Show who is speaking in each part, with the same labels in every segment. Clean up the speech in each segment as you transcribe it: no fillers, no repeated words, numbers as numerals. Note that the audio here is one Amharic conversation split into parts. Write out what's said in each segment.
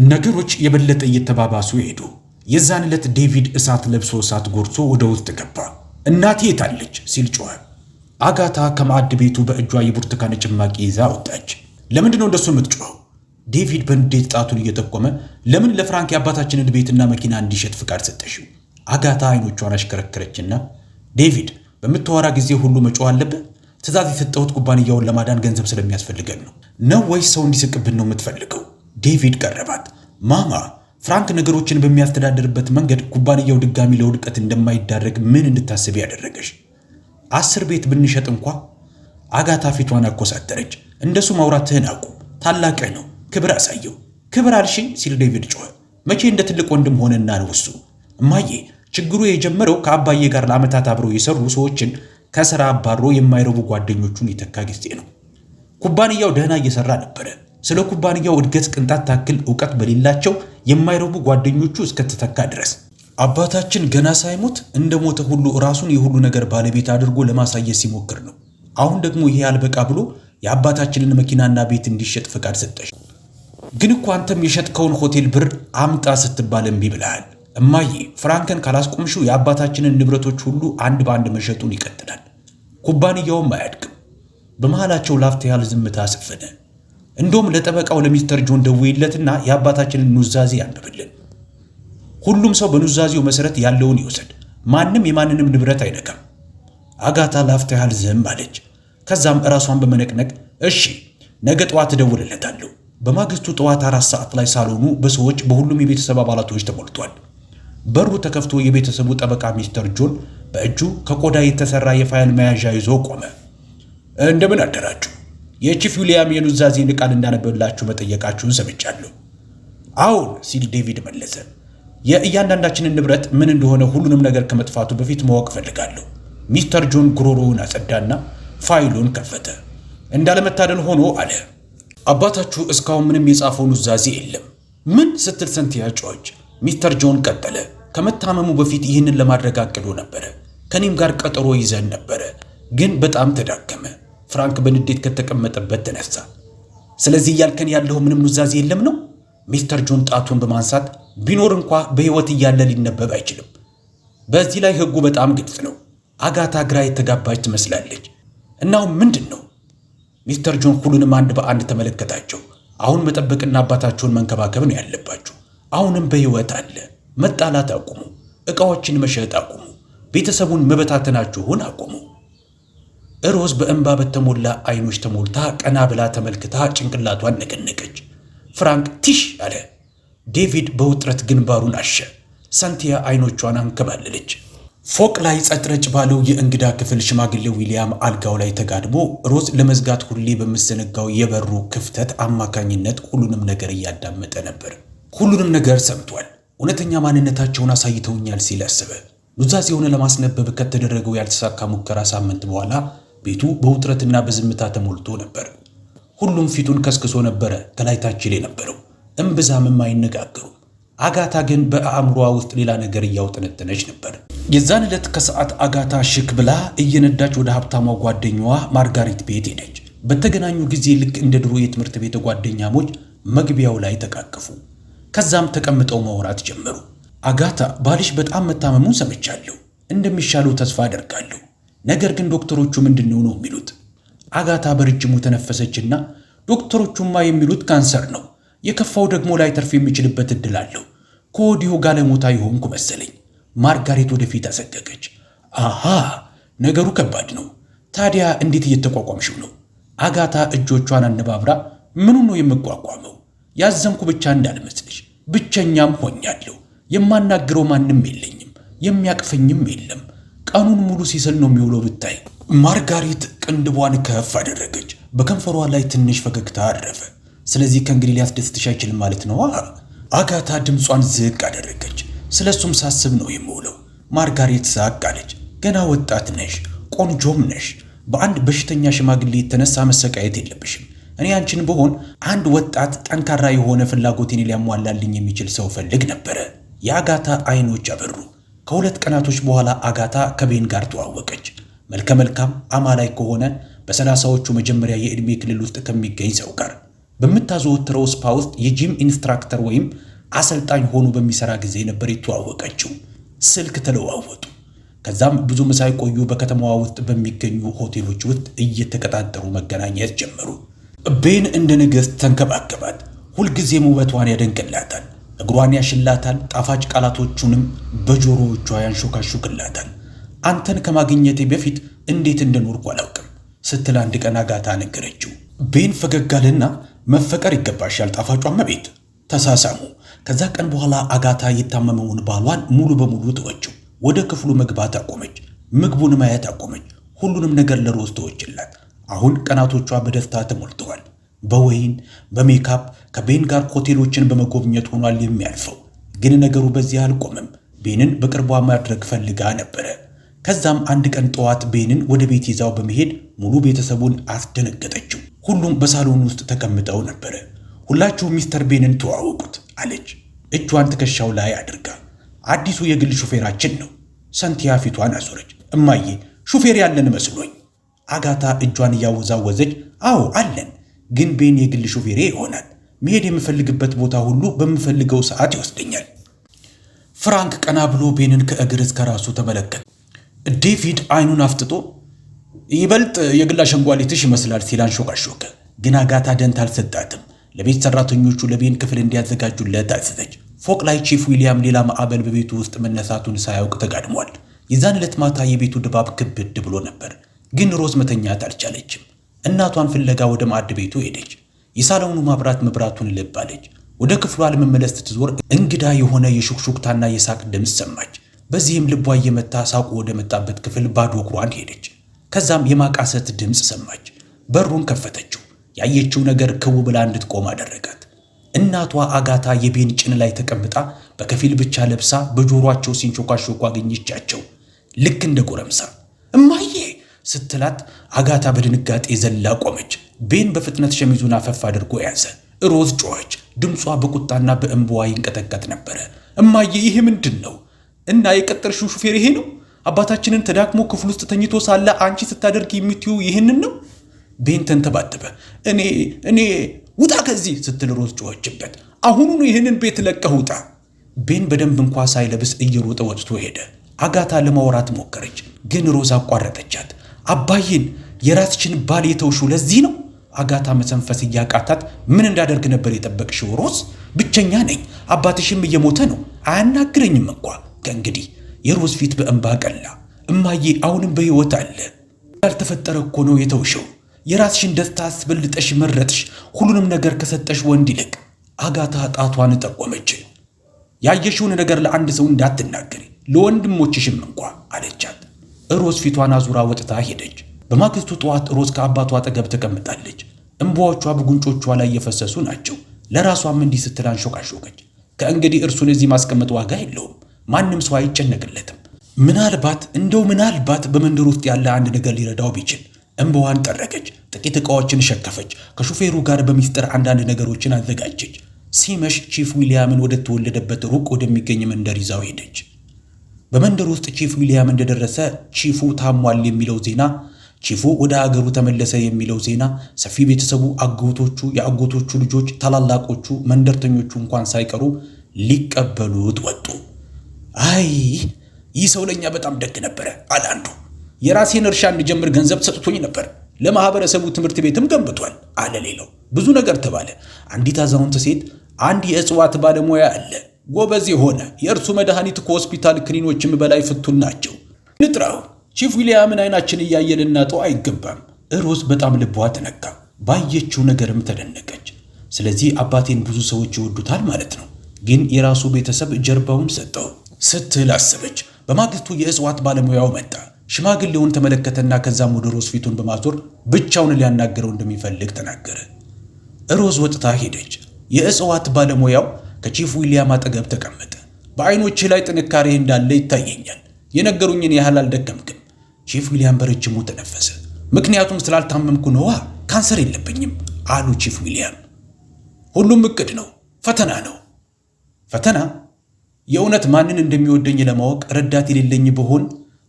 Speaker 1: ነገሮች የበለጠ እየተባባሱ ሄዱ። የዛን ዕለት ዴቪድ እሳት ለብሶ እሳት ጎርሶ ወደ ውስጥ ገባ። እናቴ የታለች ሲል ጮኸ። አጋታ ከማዕድ ቤቱ በእጇ የብርቱካን ጭማቂ ይዛ ወጣች። ለምንድነው እንደሱ የምትጮኸው? ዴቪድ በንዴት ጣቱን እየጠቆመ ለምን ለፍራንክ የአባታችንን ቤትና መኪና እንዲሸጥ ፍቃድ ሰጠሽው? አጋታ አይኖቿን አሽከረከረችና ዴቪድ በምታወራ ጊዜ ሁሉ መጮህ አለብህ? ትዕዛዝ የሰጠሁት ኩባንያውን ለማዳን ገንዘብ ስለሚያስፈልገን ነው ወይስ ሰው እንዲስቅብን ነው የምትፈልገው? ዴቪድ ቀረባት። ማማ ፍራንክ ነገሮችን በሚያስተዳድርበት መንገድ ኩባንያው ድጋሚ ለውድቀት እንደማይዳረግ ምን እንድታስብ ያደረገሽ? 10 ቤት ብንሸጥ እንኳ። አጋታ ፊቷን አኮሳተረች። እንደሱ ማውራትህን አቁም። ታላቅህ ነው፣ ክብር አሳየው። ክብር አልሽኝ ሲል ዴቪድ ጮኸ። መቼ እንደ ትልቅ ወንድም ሆነና ነው እሱ? እማዬ ችግሩ የጀመረው ከአባዬ ጋር ለዓመታት አብረው የሰሩ ሰዎችን ከሥራ አባሮ የማይረቡ ጓደኞቹን የተካ ጊዜ ነው። ኩባንያው ደህና እየሰራ ነበረ። ስለ ኩባንያው እድገት ቅንጣት ታክል ዕውቀት በሌላቸው የማይረቡ ጓደኞቹ እስከተተካ ድረስ አባታችን ገና ሳይሞት እንደሞተ ሁሉ ራሱን የሁሉ ነገር ባለቤት አድርጎ ለማሳየት ሲሞክር ነው። አሁን ደግሞ ይሄ አልበቃ ብሎ የአባታችንን መኪናና ቤት እንዲሸጥ ፈቃድ ሰጠሽ። ግን እኮ አንተም የሸጥከውን ሆቴል ብር አምጣ ስትባል እምቢ ብለሃል። እማዬ ፍራንክን ካላስቆምሽው የአባታችንን ንብረቶች ሁሉ አንድ በአንድ መሸጡን ይቀጥላል። ኩባንያውም አያድግም። በመሃላቸው ላፍታ ያህል ዝምታ ሰፈነ። እንደውም ለጠበቃው ለሚስተር ጆን ደውይለትና የአባታችንን ኑዛዜ ያንብብልን። ሁሉም ሰው በኑዛዜው መሰረት ያለውን ይወሰድ። ማንም የማንንም ንብረት አይነካም። አጋታ ላፍታ ያህል ዝም አለች። ከዛም ራሷን በመነቅነቅ እሺ ነገ ጠዋት እደውልለታለሁ። በማግስቱ ጠዋት 4 ሰዓት ላይ ሳሎኑ በሰዎች በሁሉም የቤተሰብ አባላቶች ተሞልቷል። በሩ ተከፍቶ የቤተሰቡ ጠበቃ ሚስተር ጆን በእጁ ከቆዳ የተሰራ የፋይል መያዣ ይዞ ቆመ። እንደምን አደራችሁ? የቺፍ ዊሊያም የኑዛዜን ቃል እንዳነበብላችሁ መጠየቃችሁን ሰምቻለሁ። አሁን ሲል ዴቪድ መለሰ። የእያንዳንዳችንን ንብረት ምን እንደሆነ ሁሉንም ነገር ከመጥፋቱ በፊት ማወቅ ፈልጋለሁ። ሚስተር ጆን ጉሮሮውን አጸዳና ፋይሉን ከፈተ። እንዳለመታደል ሆኖ አለ፣ አባታችሁ እስካሁን ምንም የጻፈው ኑዛዜ የለም። ምን ስትል ሰንቲያ ጮኸች። ሚስተር ጆን ቀጠለ። ከመታመሙ በፊት ይህንን ለማድረግ አቅዶ ነበረ። ከኔም ጋር ቀጠሮ ይዘን ነበረ፣ ግን በጣም ተዳከመ። ፍራንክ በንዴት ከተቀመጠበት ተነሳ። ስለዚህ እያልከን ያለው ምንም ኑዛዜ የለም ነው? ሚስተር ጆን ጣቱን በማንሳት ቢኖር እንኳ በሕይወት እያለ ሊነበብ አይችልም። በዚህ ላይ ሕጉ በጣም ግልጽ ነው። አጋታ ግራ የተጋባች ትመስላለች። እናው ምንድን ነው? ሚስተር ጆን ሁሉንም አንድ በአንድ ተመለከታቸው። አሁን መጠበቅና አባታቸውን መንከባከብ ነው ያለባችሁ። አሁንም በሕይወት አለ። መጣላት አቁሙ። ዕቃዎችን መሸጥ አቁሙ። ቤተሰቡን መበታተናችሁን አቁሙ። ሮዝ በእንባ በተሞላ አይኖች ተሞልታ ቀና ብላ ተመልክታ ጭንቅላቷን ነቀነቀች። ፍራንክ ቲሽ አለ። ዴቪድ በውጥረት ግንባሩን አሸ። ሳንቲያ አይኖቿን አንከባለለች። ፎቅ ላይ ጸጥረጭ ባለው የእንግዳ ክፍል ሽማግሌው ዊሊያም አልጋው ላይ ተጋድሞ ሮዝ ለመዝጋት ሁሌ በምትዘነጋው የበሩ ክፍተት አማካኝነት ሁሉንም ነገር እያዳመጠ ነበር። ሁሉንም ነገር ሰምቷል። እውነተኛ ማንነታቸውን አሳይተውኛል ሲል አሰበ። ኑዛዜውን ለማስነበብ ከተደረገው ያልተሳካ ሙከራ ሳምንት በኋላ ቤቱ በውጥረትና በዝምታ ተሞልቶ ነበር። ሁሉም ፊቱን ከስክሶ ነበረ ከላይ ታች ይል የነበረው። እምብዛምም አይነጋገሩም። አጋታ ግን በአእምሮዋ ውስጥ ሌላ ነገር እያውጠነጠነች ነበር። የዛን ዕለት ከሰዓት አጋታ ሽክ ብላ እየነዳች ወደ ሀብታሟ ጓደኛዋ ማርጋሪት ቤት ሄደች። በተገናኙ ጊዜ ልክ እንደ ድሮ የትምህርት ቤት ጓደኛሞች መግቢያው ላይ ተቃቀፉ። ከዛም ተቀምጠው ማውራት ጀመሩ። አጋታ ባልሽ በጣም መታመሙን ሰምቻለሁ። እንደሚሻለው ተስፋ አደርጋለሁ። ነገር ግን ዶክተሮቹ ምንድነው ነው የሚሉት? አጋታ በረጅሙ ተነፈሰችና ዶክተሮቹማ የሚሉት ካንሰር ነው። የከፋው ደግሞ ላይተርፍ የሚችልበት እድል አለው። ከወዲሁ ጋለሞታ ይሆንኩ መሰለኝ። ማርጋሬት ወደፊት አሰገገች። አሃ ነገሩ ከባድ ነው። ታዲያ እንዴት እየተቋቋምሽው ነው? አጋታ እጆቿን አነባብራ ምኑን ነው የምቋቋመው? ያዘንኩ ብቻ እንዳልመስልሽ፣ ብቸኛም ሆኛለሁ። የማናግረው ማንም የለኝም፣ የሚያቅፈኝም የለም። ቀኑን ሙሉ ሲስል ነው የሚውለው ብታይ። ማርጋሬት ቅንድቧን ከፍ አደረገች። በከንፈሯ ላይ ትንሽ ፈገግታ አረፈ። ስለዚህ ከእንግዲህ ሊያስደስትሽ አይችልም ማለት ነው? አጋታ ድምጿን ዝቅ አደረገች። ስለሱም ሳስብ ነው የምውለው። ማርጋሬት ሳቅ አለች። ገና ወጣት ነሽ፣ ቆንጆም ነሽ። በአንድ በሽተኛ ሽማግሌ የተነሳ መሰቃየት የለብሽም። እኔ አንቺን ብሆን አንድ ወጣት ጠንካራ የሆነ ፍላጎቴን ሊያሟላልኝ የሚችል ሰው ፈልግ ነበረ። የአጋታ አይኖች አበሩ። ከሁለት ቀናቶች በኋላ አጋታ ከቤን ጋር ተዋወቀች። መልከ መልካም አማላይ ከሆነ በ30ዎቹ መጀመሪያ የዕድሜ ክልል ውስጥ ከሚገኝ ሰው ጋር። በምታዘወትረው ስፓ ውስጥ የጂም ኢንስትራክተር ወይም አሰልጣኝ ሆኖ በሚሰራ ጊዜ ነበር የተዋወቀችው። ስልክ ተለዋወጡ። ከዛም ብዙም ሳይቆዩ በከተማዋ ውስጥ በሚገኙ ሆቴሎች ውስጥ እየተቀጣጠሩ መገናኘት ጀመሩ። ቤን እንደ ንግሥት ተንከባከባት። ሁልጊዜም ውበቷን ያደንቅላታል፣ እግሯን ያሽላታል፣ ጣፋጭ ቃላቶቹንም በጆሮዎቿ ያንሾካሹክላታል። አንተን ከማግኘቴ በፊት እንዴት እንደኖርኩ አላውቅም ስትል አንድ ቀን አጋታ ነገረችው። ቤን ፈገግ አለና መፈቀር ይገባሻል ጣፋጯ እመቤት። ተሳሳሙ። ከዛ ቀን በኋላ አጋታ የታመመውን ባሏን ሙሉ በሙሉ ተወችው። ወደ ክፍሉ መግባት አቆመች። ምግቡን ማየት አቆመች። ሁሉንም ነገር ለሮዝ ተወችላት። አሁን ቀናቶቿ በደስታ ተሞልተዋል። በወይን በሜካፕ ከቤን ጋር ሆቴሎችን በመጎብኘት ሆኗል የሚያልፈው። ግን ነገሩ በዚህ አልቆመም። ቤንን በቅርቧ ማድረግ ፈልጋ ነበረ። ከዛም አንድ ቀን ጠዋት ቤንን ወደ ቤት ይዛው በመሄድ ሙሉ ቤተሰቡን አስደነገጠችው። ሁሉም በሳሎን ውስጥ ተቀምጠው ነበረ። ሁላችሁም ሚስተር ቤንን ተዋወቁት አለች፣ እጇን ትከሻው ላይ አድርጋ። አዲሱ የግል ሹፌራችን ነው። ሰንቲያ ፊቷን አዞረች። እማዬ ሹፌር ያለን መስሎኝ። አጋታ እጇን እያወዛወዘች አዎ አለን፣ ግን ቤን የግል ሹፌሬ ይሆናል። መሄድ የምፈልግበት ቦታ ሁሉ በምፈልገው ሰዓት ይወስደኛል። ፍራንክ ቀና ብሎ ቤንን ከእግር እስከ ራሱ ተመለከተ። ዴቪድ አይኑን አፍጥጦ ይበልጥ የግል አሸንጓሊትሽ ይመስላል ሲል አንሾካሾከ። ግን አጋታ ደንታ አልሰጣትም። ለቤት ሰራተኞቹ ለቤን ክፍል እንዲያዘጋጁለት አዘዘች። ፎቅ ላይ ቺፍ ዊሊያም ሌላ ማዕበል በቤቱ ውስጥ መነሳቱን ሳያውቅ ተጋድሟል። የዛን ዕለት ማታ የቤቱ ድባብ ክብድ ብሎ ነበር። ግን ሮዝ መተኛት አልቻለችም። እናቷን ፍለጋ ወደ ማዕድ ቤቱ ሄደች። የሳሎኑ መብራቱን ልብ አለች። ወደ ክፍሏ ለመመለስ ስትዞር እንግዳ የሆነ የሹክሹክታና የሳቅ ድምፅ ሰማች። በዚህም ልቧ እየመታ ሳቁ ወደ መጣበት ክፍል ባዶ እግሯን ሄደች። ከዛም የማቃሰት ድምፅ ሰማች። በሩን ከፈተችው። ያየችው ነገር ክው ብላ እንድትቆም አደረጋት። እናቷ አጋታ የቤን ጭን ላይ ተቀምጣ በከፊል ብቻ ለብሳ በጆሮአቸው ሲንሾካሾኩ አገኘቻቸው። ልክ እንደ ጎረምሳ እማዬ ስትላት አጋታ በድንጋጤ ዘላ ቆመች። ቤን በፍጥነት ሸሚዙን አፈፍ አድርጎ ያዘ። ሮዝ ጮኸች። ድምጿ በቁጣና በእንባዋ ይንቀጠቀጥ ነበረ። እማዬ ይሄ ምንድን ነው? እና የቀጠርሽው ሹፌር ይሄ ነው? አባታችንን ተዳክሞ ክፍል ውስጥ ተኝቶ ሳለ አንቺ ስታደርግ የምትዩ ይህንን ነው? ቤን ተንተባተበ። እኔ ውጣ ከዚህ ስትል ሮዝ ጮኸችበት። አሁኑኑ ይህንን ቤት ለቀህ ውጣ። ቤን በደንብ እንኳ ሳይለብስ እየሮጠ ወጥቶ ሄደ። አጋታ ለማውራት ሞከረች፣ ግን ሮዝ አቋረጠቻት። አባዬን የራስሽን ባል የተውሽው ለዚህ ነው? አጋታ መተንፈስ እያቃታት ምን እንዳደርግ ነበር የጠበቅሽው ሮዝ? ብቸኛ ነኝ፣ አባትሽም እየሞተ ነው፣ አያናግረኝም እንኳ። ከእንግዲህ የሮዝ ፊት በእንባ ቀላ። እማዬ አሁንም በሕይወት አለ። ያልተፈጠረ እኮ ነው የተውሽው። የራስሽን ደስታ አስበልጠሽ መረጥሽ፣ ሁሉንም ነገር ከሰጠሽ ወንድ ይልቅ። አጋታ ጣቷን ጠቆመች። ያየሽውን ነገር ለአንድ ሰው እንዳትናገሪ፣ ለወንድሞችሽም እንኳ አለቻት። ሮዝ ፊቷን አዙራ ወጥታ ሄደች። በማግስቱ ጠዋት ሮዝ ከአባቷ አጠገብ ተቀምጣለች። እንባዎቿ በጉንጮቿ ላይ የፈሰሱ ናቸው። ለራሷም እንዲህ ስትል አንሾካሾከች። ከእንግዲህ እርሱን እዚህ ማስቀመጥ ዋጋ የለውም። ማንም ሰው አይጨነቅለትም። ምናልባት በመንደር ውስጥ ያለ አንድ ነገር ሊረዳው ቢችል። እንባዋን ጠረገች። ጥቂት ዕቃዎችን ሸከፈች። ከሹፌሩ ጋር በሚስጥር አንዳንድ ነገሮችን አዘጋጀች። ሲመሽ ቺፍ ዊሊያምን ወደ ተወለደበት ሩቅ ወደሚገኝ መንደር ይዛው ሄደች። በመንደር ውስጥ ቺፍ ዊሊያም እንደደረሰ ቺፉ ታሟል የሚለው ዜና፣ ቺፉ ወደ አገሩ ተመለሰ የሚለው ዜና ሰፊ ቤተሰቡ፣ አጎቶቹ፣ የአጎቶቹ ልጆች፣ ታላላቆቹ፣ መንደርተኞቹ እንኳን ሳይቀሩ ሊቀበሉት ወጡ። አይ ይህ ሰው ለኛ በጣም ደግ ነበረ አለ አንዱ። የራሴን እርሻ እንጀምር ገንዘብ ሰጥቶኝ ነበር፣ ለማህበረሰቡ ትምህርት ቤትም ገንብቷል አለ ሌላው። ብዙ ነገር ተባለ። አንዲት አዛውንት ሴት አንድ የእጽዋት ባለሙያ አለ ጎበዝ የሆነ፣ የእርሱ መድኃኒት ከሆስፒታል ክኒኖችም በላይ ፍቱን ናቸው፣ ንጥራው። ቺፍ ዊሊያምን አይናችን እያየ ልናጠው አይገባም። ሮዝ በጣም ልቧ ተነካ። ባየችው ነገርም ተደነቀች። ስለዚህ አባቴን ብዙ ሰዎች ይወዱታል ማለት ነው፣ ግን የራሱ ቤተሰብ ጀርባውን ሰጠው ስትል አሰበች። በማግስቱ የእጽዋት ባለሙያው መጣ። ሽማግሌውን ተመለከተና ከዛም ወደ ሮዝ ፊቱን በማዞር ብቻውን ሊያናገረው እንደሚፈልግ ተናገረ። ሮዝ ወጥታ ሄደች። የእጽዋት ባለሙያው ከቺፍ ዊሊያም አጠገብ ተቀመጠ። በአይኖችህ ላይ ጥንካሬ እንዳለ ይታየኛል። የነገሩኝን ያህል አልደከምክም። ቺፍ ዊሊያም በረጅሙ ተነፈሰ። ምክንያቱም ስላልታመምኩ ነዋ፣ ካንሰር የለብኝም አሉ ቺፍ ዊሊያም። ሁሉም እቅድ ነው፣ ፈተና ነው። ፈተና? የእውነት ማንን እንደሚወደኝ ለማወቅ ረዳት የሌለኝ ብሆን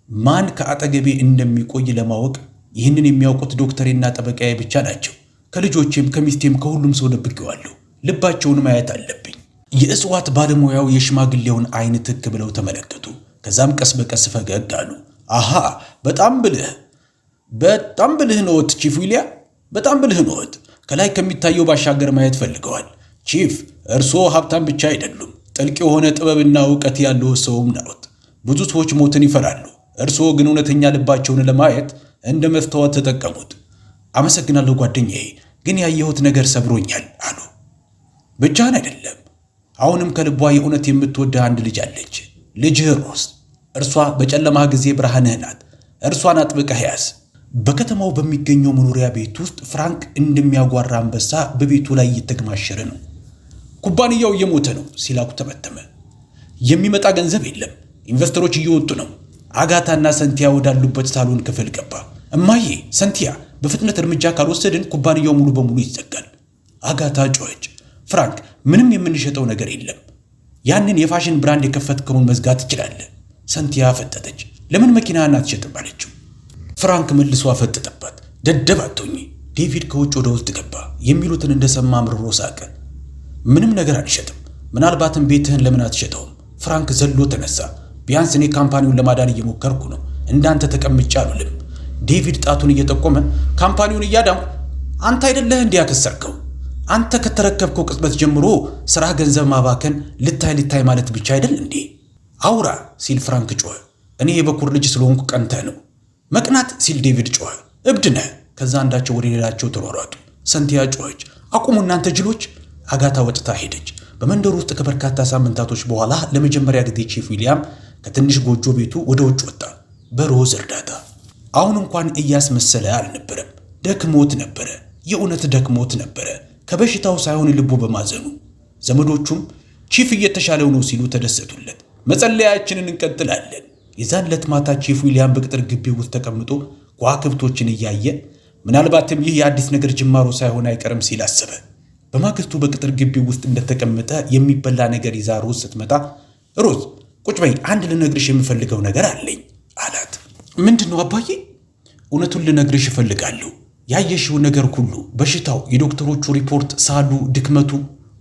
Speaker 1: ማን ከአጠገቤ እንደሚቆይ ለማወቅ ይህንን የሚያውቁት ዶክተሬና ጠበቃዬ ብቻ ናቸው። ከልጆቼም ከሚስቴም ከሁሉም ሰው ደብቄዋለሁ። ልባቸውን ማየት አለብኝ። የእጽዋት ባለሙያው የሽማግሌውን አይን ትክ ብለው ተመለከቱ። ከዛም ቀስ በቀስ ፈገግ አሉ። አሃ በጣም ብልህ ነዎት ቺፍ ዊሊያም፣ በጣም ብልህ ነዎት። ከላይ ከሚታየው ባሻገር ማየት ፈልገዋል። ቺፍ እርስዎ ሀብታም ብቻ አይደሉም፣ ጥልቅ የሆነ ጥበብና ዕውቀት ያለው ሰውም ነዎት። ብዙ ሰዎች ሞትን ይፈራሉ፣ እርስዎ ግን እውነተኛ ልባቸውን ለማየት እንደ መስተዋት ተጠቀሙት። አመሰግናለሁ ጓደኛዬ፣ ግን ያየሁት ነገር ሰብሮኛል አሉ። ብቻህን አይደለም፣ አሁንም ከልቧ የእውነት የምትወደ አንድ ልጅ አለች፣ ልጅህ ሮዝ። እርሷ በጨለማ ጊዜ ብርሃንህ ናት። እርሷን አጥብቀህ ያዝ። በከተማው በሚገኘው መኖሪያ ቤት ውስጥ ፍራንክ እንደሚያጓራ አንበሳ በቤቱ ላይ እየተገማሸረ ነው። ኩባንያው እየሞተ ነው ሲላኩ ተበተመ። የሚመጣ ገንዘብ የለም። ኢንቨስተሮች እየወጡ ነው። አጋታና ሰንቲያ ወዳሉበት ሳሎን ክፍል ገባ። እማዬ፣ ሰንቲያ፣ በፍጥነት እርምጃ ካልወሰድን ኩባንያው ሙሉ በሙሉ ይዘጋል። አጋታ ጮኸች። ፍራንክ፣ ምንም የምንሸጠው ነገር የለም። ያንን የፋሽን ብራንድ የከፈትከውን መዝጋት ትችላለህ። ሰንቲያ ፈጠጠች። ለምን መኪናህን አትሸጥም አለችው። ፍራንክ መልሶ አፈጠጠባት። ደደብ አትሁኚ። ዴቪድ ከውጭ ወደ ውስጥ ገባ። የሚሉትን እንደሰማ አምርሮ ሳቀ። ምንም ነገር አንሸጥም። ምናልባትም ቤትህን ለምን አትሸጠውም? ፍራንክ ዘሎ ተነሳ። ቢያንስ እኔ ካምፓኒውን ለማዳን እየሞከርኩ ነው። እንዳንተ ተቀምጬ አልውልም። ዴቪድ ጣቱን እየጠቆመ ካምፓኒውን እያዳንኩ፣ አንተ አይደለህ እንዲያከሰርከው? አንተ ከተረከብከው ቅጽበት ጀምሮ ስራ ገንዘብ ማባከን ልታይ ማለት ብቻ አይደል እንዴ? አውራ ሲል ፍራንክ ጮኸ። እኔ የበኩር ልጅ ስለሆንኩ ቀንተህ ነው። መቅናት ሲል ዴቪድ ጮኸ። እብድ ነህ። ከዛ አንዳቸው ወደ ሌላቸው ተሯሯጡ። ሰንቲያ ጮኸች። አቁሙ እናንተ ጅሎች። አጋታ ወጥታ ሄደች። በመንደሩ ውስጥ ከበርካታ ሳምንታቶች በኋላ ለመጀመሪያ ጊዜ ቺፍ ዊሊያም ከትንሽ ጎጆ ቤቱ ወደ ውጭ ወጣ፣ በሮዝ እርዳታ። አሁን እንኳን እያስመሰለ አልነበረም። ደክሞት ነበረ። የእውነት ደክሞት ነበረ፣ ከበሽታው ሳይሆን ልቡ በማዘኑ። ዘመዶቹም ቺፍ እየተሻለው ነው ሲሉ ተደሰቱለት። መጸለያችንን እንቀጥላለን። የዛን ዕለት ማታ ቺፍ ዊሊያም በቅጥር ግቢ ውስጥ ተቀምጦ ከዋክብቶችን እያየ ምናልባትም ይህ የአዲስ ነገር ጅማሮ ሳይሆን አይቀርም ሲል አሰበ። በማግስቱ በቅጥር ግቢ ውስጥ እንደተቀመጠ የሚበላ ነገር ይዛ ሮዝ ስትመጣ፣ ሮዝ ቁጭ በይ፣ አንድ ልነግርሽ የምፈልገው ነገር አለኝ አላት። ምንድን ነው አባዬ? እውነቱን ልነግርሽ እፈልጋለሁ። ያየሽው ነገር ሁሉ፣ በሽታው፣ የዶክተሮቹ ሪፖርት፣ ሳሉ፣ ድክመቱ።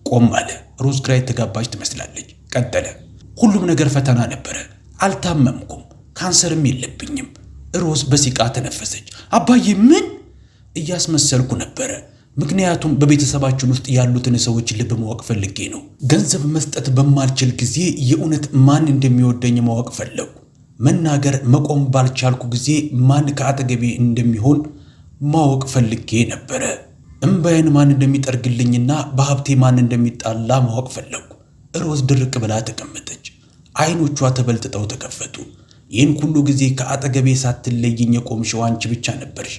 Speaker 1: ቆም አለ። ሮዝ ግራ የተጋባች ትመስላለች። ቀጠለ። ሁሉም ነገር ፈተና ነበረ። አልታመምኩም፣ ካንሰርም የለብኝም። ሮዝ በሲቃ ተነፈሰች። አባዬ ምን? እያስመሰልኩ ነበረ። ምክንያቱም በቤተሰባችን ውስጥ ያሉትን ሰዎች ልብ ማወቅ ፈልጌ ነው። ገንዘብ መስጠት በማልችል ጊዜ የእውነት ማን እንደሚወደኝ ማወቅ ፈለጉ። መናገር መቆም ባልቻልኩ ጊዜ ማን ከአጠገቤ እንደሚሆን ማወቅ ፈልጌ ነበረ። እምባዬን ማን እንደሚጠርግልኝና በሀብቴ ማን እንደሚጣላ ማወቅ ፈለጉ። ሮዝ ድርቅ ብላ ተቀመጠች። አይኖቿ ተበልጥጠው ተከፈቱ። ይህን ሁሉ ጊዜ ከአጠገቤ ሳትለይኝ የቆምሽው አንቺ ብቻ ነበርሽ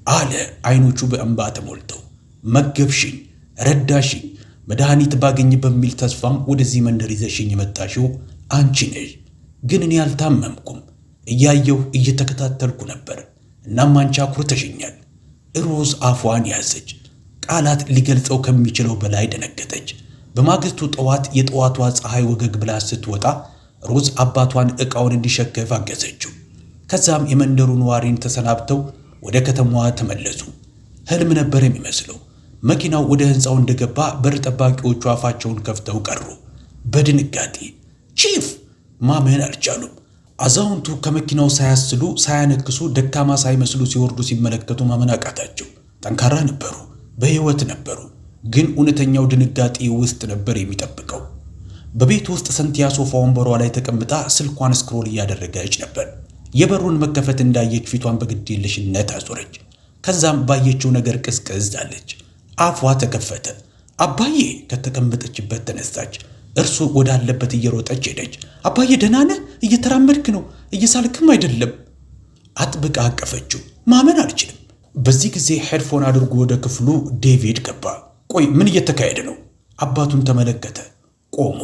Speaker 1: አለ፣ አይኖቹ በእንባ ተሞልተው። መገብሽኝ፣ ረዳሽኝ፣ መድኃኒት ባገኝ በሚል ተስፋም ወደዚህ መንደር ይዘሽኝ የመጣሽው አንቺ ነሽ። ግን እኔ አልታመምኩም። እያየሁ እየተከታተልኩ ነበር። እናም አንቺ አኩርተሽኛል። ሮዝ አፏን ያዘች። ቃላት ሊገልጸው ከሚችለው በላይ ደነገጠች። በማግስቱ ጠዋት የጠዋቷ ፀሐይ ወገግ ብላ ስትወጣ ሮዝ አባቷን ዕቃውን እንዲሸከፍ አገዘችው። ከዛም የመንደሩ ነዋሪን ተሰናብተው ወደ ከተማዋ ተመለሱ። ህልም ነበር የሚመስለው። መኪናው ወደ ሕንፃው እንደገባ በር ጠባቂዎቹ አፋቸውን ከፍተው ቀሩ በድንጋጤ። ቺፍ! ማመን አልቻሉም። አዛውንቱ ከመኪናው ሳያስሉ ሳያነክሱ ደካማ ሳይመስሉ ሲወርዱ ሲመለከቱ ማመን አቃታቸው። ጠንካራ ነበሩ፣ በሕይወት ነበሩ። ግን እውነተኛው ድንጋጤ ውስጥ ነበር የሚጠብቀው። በቤት ውስጥ ሰንቲያ ሶፋ ወንበሯ ላይ ተቀምጣ ስልኳን ስክሮል እያደረገች ነበር። የበሩን መከፈት እንዳየች ፊቷን በግዴለሽነት አዞረች። ከዛም ባየችው ነገር ቅዝቅዝ አለች። አፏ ተከፈተ። አባዬ! ከተቀመጠችበት ተነሳች። እርሱ ወዳለበት እየሮጠች ሄደች። አባዬ ደህና ነህ? እየተራመድክ ነው? እየሳልክም አይደለም? አጥብቃ አቀፈችው። ማመን አልችልም። በዚህ ጊዜ ሄድፎን አድርጎ ወደ ክፍሉ ዴቪድ ገባ። ቆይ ምን እየተካሄደ ነው? አባቱን ተመለከተ። ቆሞ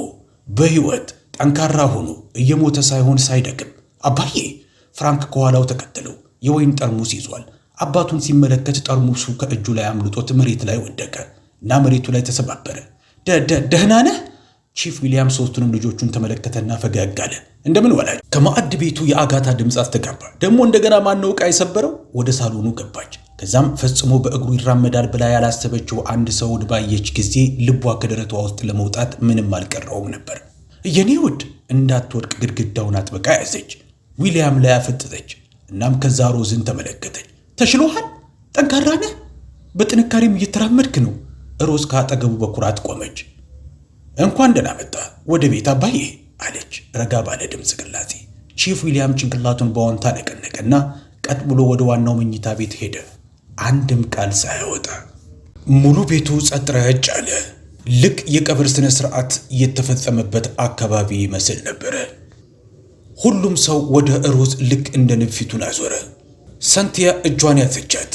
Speaker 1: በሕይወት ጠንካራ ሆኖ እየሞተ ሳይሆን ሳይደክም። አባዬ! ፍራንክ ከኋላው ተከተለው። የወይን ጠርሙስ ይዟል። አባቱን ሲመለከት ጠርሙሱ ከእጁ ላይ አምልጦት መሬት ላይ ወደቀ እና መሬቱ ላይ ተሰባበረ። ደህና ነህ? ቺፍ ዊሊያም ሶስቱንም ልጆቹን ተመለከተና ፈገግ አለ። እንደምን ዋላችሁ? ከማዕድ ቤቱ የአጋታ ድምፅ አስተጋባ። ደግሞ እንደገና ማነው ዕቃ የሰበረው? ወደ ሳሎኑ ገባች። ከዛም ፈጽሞ በእግሩ ይራመዳል ብላ ያላሰበችው አንድ ሰውን ባየች ጊዜ ልቧ ከደረቷ ውስጥ ለመውጣት ምንም አልቀረውም ነበር። የኔ ውድ እንዳትወድቅ ግድግዳውን አጥብቃ ያዘች። ዊሊያም ላይ አፈጠጠች። እናም ከዛ ሮዝን ተመለከተች። ተሽሎሃል? ጠንካራ ነህ? በጥንካሬም እየተራመድክ ነው። ሮዝ ከአጠገቡ በኩራት ቆመች። እንኳን ደህና መጣ ወደ ቤት አባዬ አለች ረጋ ባለ ድምፅ ቅላጼ። ቺፍ ዊሊያም ጭንቅላቱን በወንታ ነቀነቀና ቀጥ ብሎ ወደ ዋናው መኝታ ቤት ሄደ። አንድም ቃል ሳያወጣ ሙሉ ቤቱ ጸጥ ረጭ አለ። ልክ የቀብር ስነ ስርዓት የተፈጸመበት አካባቢ ይመስል ነበር። ሁሉም ሰው ወደ ሮዝ ልክ እንደ ንብ ፊቱን አዞረ። ሰንቲያ እጇን ያዘቻት።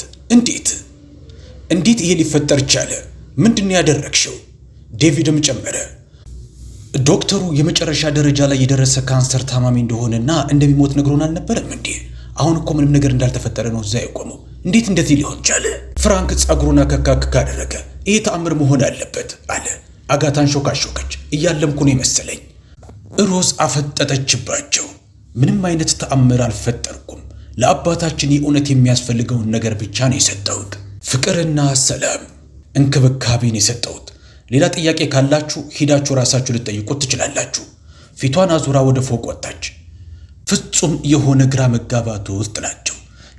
Speaker 1: እንዴት ይሄ ሊፈጠር ቻለ? ምንድን ያደረግሽው? ዴቪድም ጨመረ። ዶክተሩ የመጨረሻ ደረጃ ላይ የደረሰ ካንሰር ታማሚ እንደሆነና እንደሚሞት ነግሮን አልነበረም እንዴ? አሁን እኮ ምንም ነገር እንዳልተፈጠረ ነው እዛ የቆመው። እንዴት እንደዚህ ሊሆን ቻለ? ፍራንክ ጸጉሩን አከካክ አደረገ። ይሄ ተአምር መሆን አለበት አለ። አጋታን ሾካሾከች። እያለምኩ ነው መሰለኝ። ሮዝ አፈጠጠችባቸው። ምንም አይነት ተአምር አልፈጠርኩም። ለአባታችን የእውነት የሚያስፈልገውን ነገር ብቻ ነው የሰጠሁት። ፍቅርና ሰላም፣ እንክብካቤን የሰጠሁት። ሌላ ጥያቄ ካላችሁ ሂዳችሁ ራሳችሁ ልትጠይቁት ትችላላችሁ። ፊቷን አዙራ ወደ ፎቅ ወጣች። ፍጹም የሆነ ግራ መጋባቱ ውስጥ ናቸው።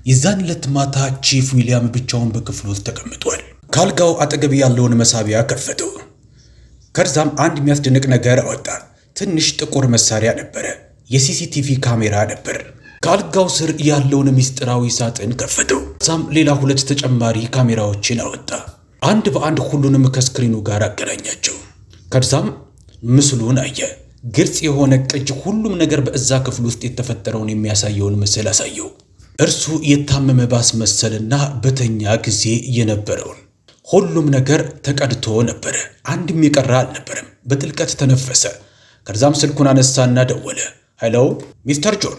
Speaker 1: የዛን ዕለት ማታ ቺፍ ዊሊያም ብቻውን በክፍሉ ውስጥ ተቀምጧል። ካልጋው አጠገብ ያለውን መሳቢያ ከፈተው። ከዛም አንድ የሚያስደንቅ ነገር አወጣ። ትንሽ ጥቁር መሳሪያ ነበረ። የሲሲቲቪ ካሜራ ነበር። ካልጋው ስር ያለውን ሚስጥራዊ ሳጥን ከፈተው። ከዛም ሌላ 2 ተጨማሪ ካሜራዎችን አወጣ። አንድ በአንድ ሁሉንም ከስክሪኑ ጋር አገናኛቸው። ከዛም ምስሉን አየ። ግልጽ የሆነ ቅጅ፣ ሁሉም ነገር በእዛ ክፍል ውስጥ የተፈጠረውን የሚያሳየውን ምስል አሳየው። እርሱ የታመመ ባስመሰልና በተኛ ጊዜ የነበረውን ሁሉም ነገር ተቀድቶ ነበረ። አንድም የቀረ አልነበረም። በጥልቀት ተነፈሰ። ከዛም ስልኩን አነሳና ደወለ። ሄሎ ሚስተር ጆን፣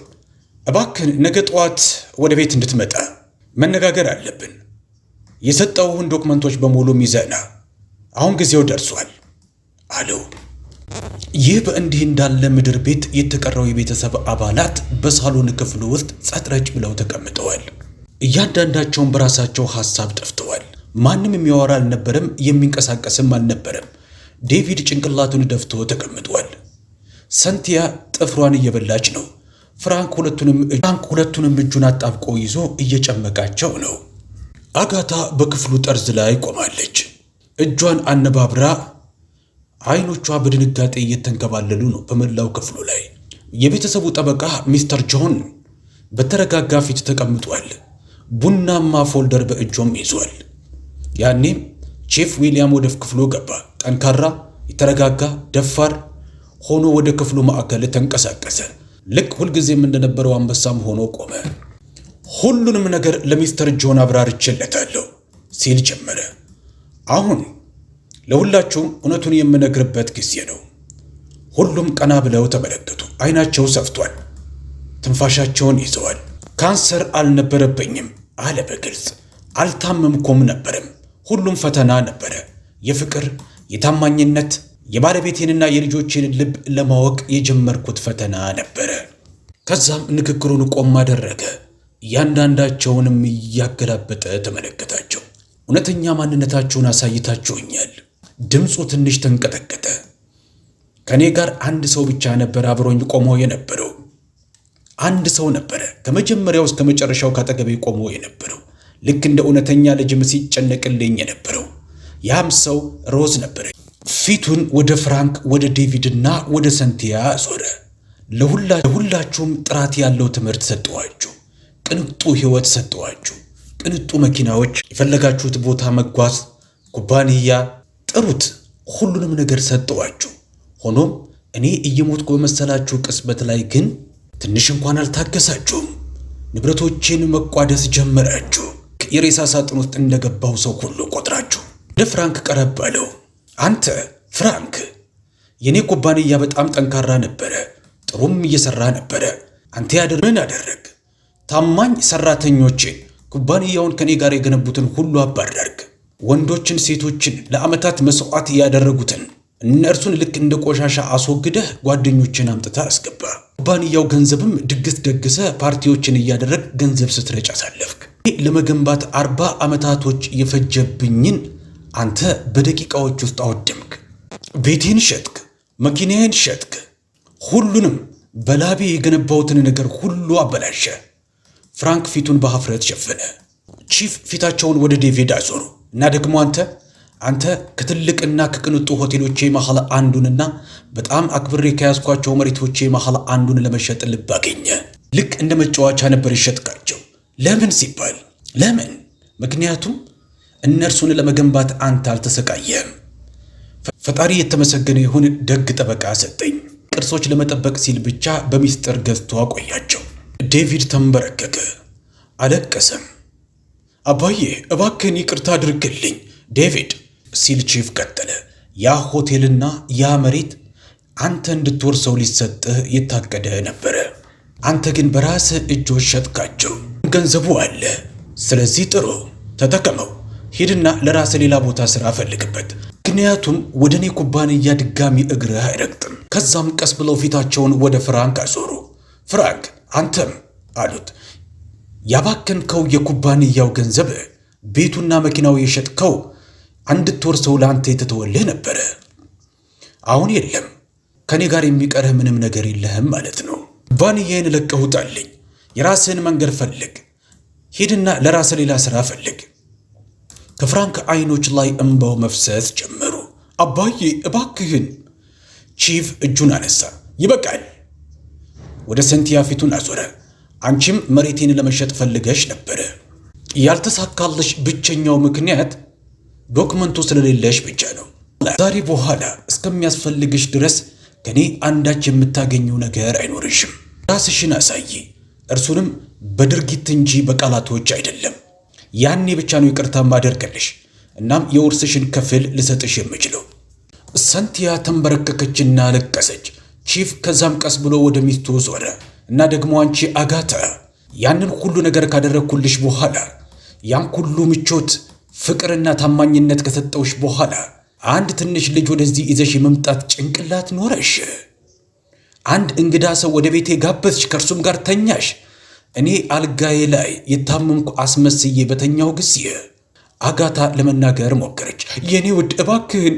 Speaker 1: እባክን ነገ ጠዋት ወደ ቤት እንድትመጣ መነጋገር አለብን። የሰጠውህን ዶክመንቶች በሙሉ ይዘና አሁን ጊዜው ደርሷል አለው። ይህ በእንዲህ እንዳለ ምድር ቤት የተቀረው የቤተሰብ አባላት በሳሎን ክፍሉ ውስጥ ጸጥረጭ ብለው ተቀምጠዋል። እያንዳንዳቸውን በራሳቸው ሐሳብ ጠፍተዋል። ማንም የሚያወራ አልነበረም፣ የሚንቀሳቀስም አልነበረም። ዴቪድ ጭንቅላቱን ደፍቶ ተቀምጧል። ሰንቲያ ጥፍሯን እየበላች ነው። ፍራንክ ሁለቱንም እጁን አጣብቆ ይዞ እየጨመቃቸው ነው። አጋታ በክፍሉ ጠርዝ ላይ ቆማለች። እጇን አነባብራ አይኖቿ በድንጋጤ እየተንከባለሉ ነው። በመላው ክፍሉ ላይ የቤተሰቡ ጠበቃ ሚስተር ጆን በተረጋጋ ፊት ተቀምጧል። ቡናማ ፎልደር በእጆም ይዟል። ያኔም ቺፍ ዊሊያም ወደ ክፍሉ ገባ። ጠንካራ፣ የተረጋጋ፣ ደፋር ሆኖ ወደ ክፍሉ ማዕከል ተንቀሳቀሰ። ልክ ሁልጊዜም እንደነበረው አንበሳም ሆኖ ቆመ። ሁሉንም ነገር ለሚስተር ጆን አብራርቼለታለሁ ሲል ጀመረ። አሁን ለሁላችሁም እውነቱን የምነግርበት ጊዜ ነው። ሁሉም ቀና ብለው ተመለከቱ። አይናቸው ሰፍቷል። ትንፋሻቸውን ይዘዋል። ካንሰር አልነበረብኝም አለ በግልጽ። አልታመምኩም ነበርም። ሁሉም ፈተና ነበረ። የፍቅር፣ የታማኝነት፣ የባለቤቴንና የልጆቼን ልብ ለማወቅ የጀመርኩት ፈተና ነበረ። ከዛም ንግግሩን ቆም አደረገ። እያንዳንዳቸውንም እያገላበጠ ተመለከታቸው። እውነተኛ ማንነታቸውን አሳይታችሁኛል። ድምፁ ትንሽ ተንቀጠቀጠ። ከኔ ጋር አንድ ሰው ብቻ ነበር አብሮኝ ቆሞ የነበረው። አንድ ሰው ነበረ ከመጀመሪያው እስከ መጨረሻው ካጠገቤ ቆሞ የነበረው፣ ልክ እንደ እውነተኛ ልጅም ሲጨነቅልኝ የነበረው። ያም ሰው ሮዝ ነበረ። ፊቱን ወደ ፍራንክ፣ ወደ ዴቪድና ወደ ሰንቲያ ዞረ። ለሁላችሁም ጥራት ያለው ትምህርት ሰጠዋችሁ። ቅንጡ ህይወት ሰጠዋችሁ። ቅንጡ መኪናዎች፣ የፈለጋችሁት ቦታ መጓዝ፣ ኩባንያ ጥሩት፣ ሁሉንም ነገር ሰጠዋችሁ። ሆኖም እኔ እየሞትኩ በመሰላችሁ ቅጽበት ላይ ግን ትንሽ እንኳን አልታገሳችሁም። ንብረቶችን መቋደስ ጀመራችሁ። የሬሳ ሳጥን ውስጥ እንደገባው ሰው ሁሉ ቆጥራችሁ። ለፍራንክ ቀረብ አለው። አንተ ፍራንክ፣ የኔ ኩባንያ በጣም ጠንካራ ነበረ፣ ጥሩም እየሰራ ነበረ። አንተ ምን አደረግ? ታማኝ ሰራተኞችን፣ ኩባንያውን ከኔ ጋር የገነቡትን ሁሉ አባረርክ። ወንዶችን፣ ሴቶችን ለዓመታት መስዋዕት ያደረጉትን እነርሱን ልክ እንደ ቆሻሻ አስወግደህ ጓደኞችን አምጥታ አስገባ። ኩባንያው ገንዘብም ድግስ ደግሰ ፓርቲዎችን እያደረግ ገንዘብ ስትረጭ አሳለፍክ። ለመገንባት 40 ዓመታቶች የፈጀብኝን አንተ በደቂቃዎች ውስጥ አወደምክ። ቤቴን ሸጥክ፣ መኪናዬን ሸጥክ፣ ሁሉንም በላቤ የገነባውትን ነገር ሁሉ አበላሸ። ፍራንክ ፊቱን በሀፍረት ሸፈነ። ቺፍ ፊታቸውን ወደ ዴቪድ አዞሩ እና ደግሞ አንተ ከትልቅና ከቅንጡ ሆቴሎቼ መሃል አንዱንና በጣም አክብሬ ከያዝኳቸው መሬቶቼ መሃል አንዱን ለመሸጥ ልብ አገኘ። ልክ እንደ መጫወቻ ነበር የሸጥካቸው። ለምን ሲባል ለምን? ምክንያቱም እነርሱን ለመገንባት አንተ አልተሰቃየም። ፈጣሪ የተመሰገነ ይሁን፣ ደግ ጠበቃ ሰጠኝ። ቅርሶች ለመጠበቅ ሲል ብቻ በሚስጥር ገዝቶ አቆያቸው። ዴቪድ ተንበረከከ፣ አለቀሰም። አባዬ እባክህን ይቅርታ አድርግልኝ ዴቪድ ሲል ቺፍ ቀጠለ። ያ ሆቴልና ያ መሬት አንተ እንድትወርሰው ሊሰጥህ የታቀደ ነበረ። አንተ ግን በራስህ እጆች ሸጥካቸው። ገንዘቡ አለ፣ ስለዚህ ጥሩ ተጠቀመው። ሂድና ለራስህ ሌላ ቦታ ሥራ ፈልግበት፣ ምክንያቱም ወደ እኔ ኩባንያ ድጋሚ እግርህ አይረግጥም። ከዛም ቀስ ብለው ፊታቸውን ወደ ፍራንክ አዞሩ። ፍራንክ አንተም አሉት፣ ያባከንከው የኩባንያው ገንዘብ ቤቱና መኪናው የሸጥከው እንድትወርሰው ለአንተ የተተወልህ ነበረ። አሁን የለም፣ ከኔ ጋር የሚቀርህ ምንም ነገር የለህም ማለት ነው። ኩባንያዬን ለቀህ ውጣልኝ፣ የራስህን መንገድ ፈልግ፣ ሂድና ለራስህ ሌላ ሥራ ፈልግ። ከፍራንክ አይኖች ላይ እንባው መፍሰስ ጀመሩ። አባዬ እባክህን። ቺፍ እጁን አነሳ። ይበቃል። ወደ ሰንቲያ ፊቱን አዞረ። አንቺም መሬቴን ለመሸጥ ፈልገሽ ነበረ። ያልተሳካልሽ ብቸኛው ምክንያት ዶክመንቱ ስለሌለሽ ብቻ ነው። ዛሬ በኋላ እስከሚያስፈልግሽ ድረስ ከኔ አንዳች የምታገኘው ነገር አይኖርሽም። ራስሽን አሳይ፣ እርሱንም በድርጊት እንጂ በቃላቶች አይደለም። ያኔ ብቻ ነው ይቅርታ ማደርግልሽ፣ እናም የውርስሽን ክፍል ልሰጥሽ የምችለው። ሰንቲያ ተንበረከከችና ለቀሰች። ቺፍ ከዛም ቀስ ብሎ ወደ ሚስቱ ዞረ እና ደግሞ አንቺ አጋታ፣ ያንን ሁሉ ነገር ካደረግኩልሽ በኋላ ያን ሁሉ ምቾት ፍቅርና ታማኝነት ከሰጠውሽ በኋላ አንድ ትንሽ ልጅ ወደዚህ ይዘሽ የመምጣት ጭንቅላት ኖረሽ? አንድ እንግዳ ሰው ወደ ቤቴ ጋበዝሽ፣ ከእርሱም ጋር ተኛሽ። እኔ አልጋዬ ላይ የታመምኩ አስመስዬ በተኛው ጊዜ አጋታ ለመናገር ሞከረች። የኔ ውድ እባክህን፣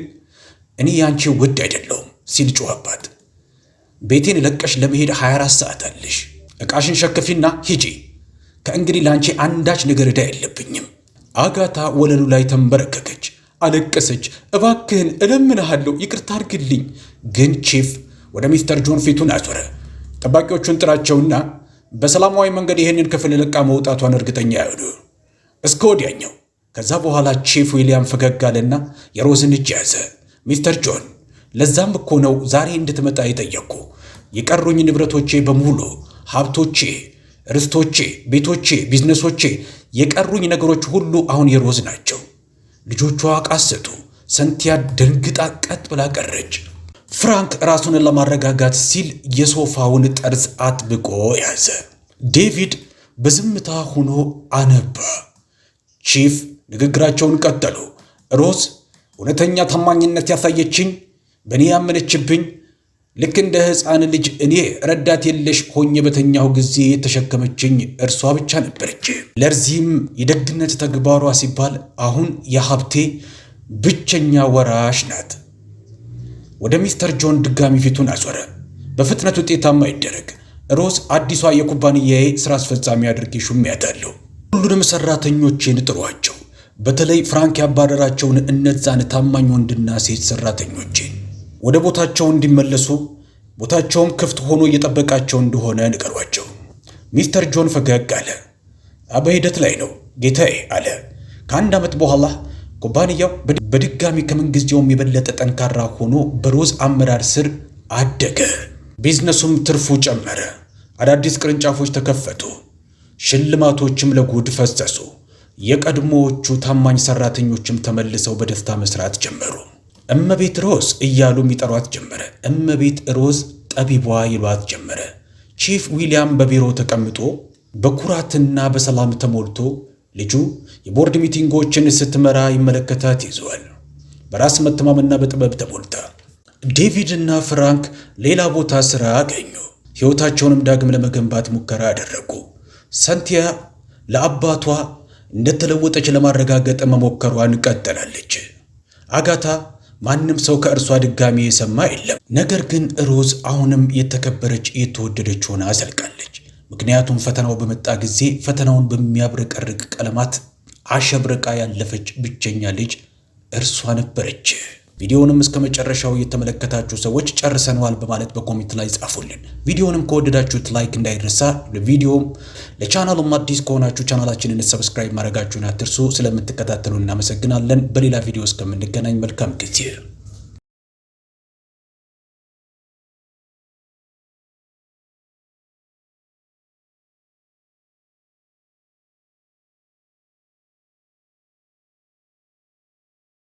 Speaker 1: እኔ ያንቺ ውድ አይደለሁም ሲል ጮኸባት። ቤቴን ለቀሽ ለመሄድ 24 ሰዓት አለሽ። ዕቃሽን ሸክፊና ሂጂ። ከእንግዲህ ለአንቺ አንዳች ነገር ዕዳ የለብኝም። አጋታ ወለሉ ላይ ተንበረከከች፣ አለቀሰች። እባክህን እለምንሃለሁ፣ ይቅርታ አድርግልኝ። ግን ቺፍ ወደ ሚስተር ጆን ፊቱን አዞረ። ጠባቂዎቹን ጥራቸውና በሰላማዊ መንገድ ይህንን ክፍል ለቃ መውጣቷን እርግጠኛ ያሉ እስከ ወዲያኛው። ከዛ በኋላ ቺፍ ዊሊያም ፈገግ አለና የሮዝን እጅ ያዘ። ሚስተር ጆን፣ ለዛም እኮ ነው ዛሬ እንድትመጣ የጠየቅኩ። የቀሩኝ ንብረቶቼ በሙሉ ሀብቶቼ፣ ርስቶቼ፣ ቤቶቼ፣ ቢዝነሶቼ፣ የቀሩኝ ነገሮች ሁሉ አሁን የሮዝ ናቸው። ልጆቿ ቃሰቱ። ሰንቲያ ደንግጣ ቀጥ ብላ ቀረች። ፍራንክ ራሱን ለማረጋጋት ሲል የሶፋውን ጠርዝ አጥብቆ ያዘ። ዴቪድ በዝምታ ሆኖ አነባ። ቺፍ ንግግራቸውን ቀጠሉ። ሮዝ እውነተኛ ታማኝነት ያሳየችኝ፣ በእኔ ያመነችብኝ፣ ልክ እንደ ሕፃን ልጅ እኔ ረዳት የለሽ ሆኜ በተኛሁ ጊዜ የተሸከመችኝ እርሷ ብቻ ነበረች። ለዚህም የደግነት ተግባሯ ሲባል አሁን የሀብቴ ብቸኛ ወራሽ ናት። ወደ ሚስተር ጆን ድጋሚ ፊቱን አዞረ። በፍጥነት ውጤታማ ይደረግ። ሮዝ አዲሷ የኩባንያዬ ሥራ አስፈጻሚ አድርጌ ሹሜያታለሁ። ሁሉንም ሠራተኞቼን ጥሯቸው፣ በተለይ ፍራንክ ያባረራቸውን እነዛን ታማኝ ወንድና ሴት ሠራተኞቼን ወደ ቦታቸው እንዲመለሱ፣ ቦታቸውም ክፍት ሆኖ እየጠበቃቸው እንደሆነ ንገሯቸው። ሚስተር ጆን ፈገግ አለ። በሂደት ላይ ነው ጌታዬ አለ። ከአንድ ዓመት በኋላ ኩባንያው በድጋሚ ከምንጊዜውም የበለጠ ጠንካራ ሆኖ በሮዝ አመራር ስር አደገ። ቢዝነሱም ትርፉ ጨመረ። አዳዲስ ቅርንጫፎች ተከፈቱ። ሽልማቶችም ለጉድ ፈሰሱ። የቀድሞዎቹ ታማኝ ሰራተኞችም ተመልሰው በደስታ መስራት ጀመሩ። እመቤት ሮዝ እያሉ የሚጠሯት ጀመረ። እመቤት ሮዝ ጠቢቧ ይሏት ጀመረ። ቺፍ ዊሊያም በቢሮ ተቀምጦ በኩራትና በሰላም ተሞልቶ ልጁ የቦርድ ሚቲንጎችን ስትመራ ይመለከታት ይዘዋል። በራስ መተማመንና በጥበብ ተሞልታ ዴቪድና ፍራንክ ሌላ ቦታ ሥራ አገኙ። ሕይወታቸውንም ዳግም ለመገንባት ሙከራ አደረጉ። ሰንቲያ ለአባቷ እንደተለወጠች ለማረጋገጥ መሞከሯን ቀጥላለች። አጋታ ማንም ሰው ከእርሷ ድጋሚ የሰማ የለም። ነገር ግን ሮዝ አሁንም የተከበረች የተወደደች ሆና አዘልቃለች። ምክንያቱም ፈተናው በመጣ ጊዜ ፈተናውን በሚያብረቀርቅ ቀለማት አሸብርቃ ያለፈች ብቸኛ ልጅ እርሷ ነበረች። ቪዲዮውንም እስከ መጨረሻው የተመለከታችሁ ሰዎች ጨርሰናል በማለት በኮሜንት ላይ ጻፉልን። ቪዲዮውንም ከወደዳችሁት ላይክ እንዳይረሳ። ለቪዲዮም ለቻናሉም አዲስ ከሆናችሁ ቻናላችንን ሰብስክራይብ ማድረጋችሁን አትርሱ። ስለምትከታተሉ እናመሰግናለን። በሌላ ቪዲዮ እስከምንገናኝ መልካም ጊዜ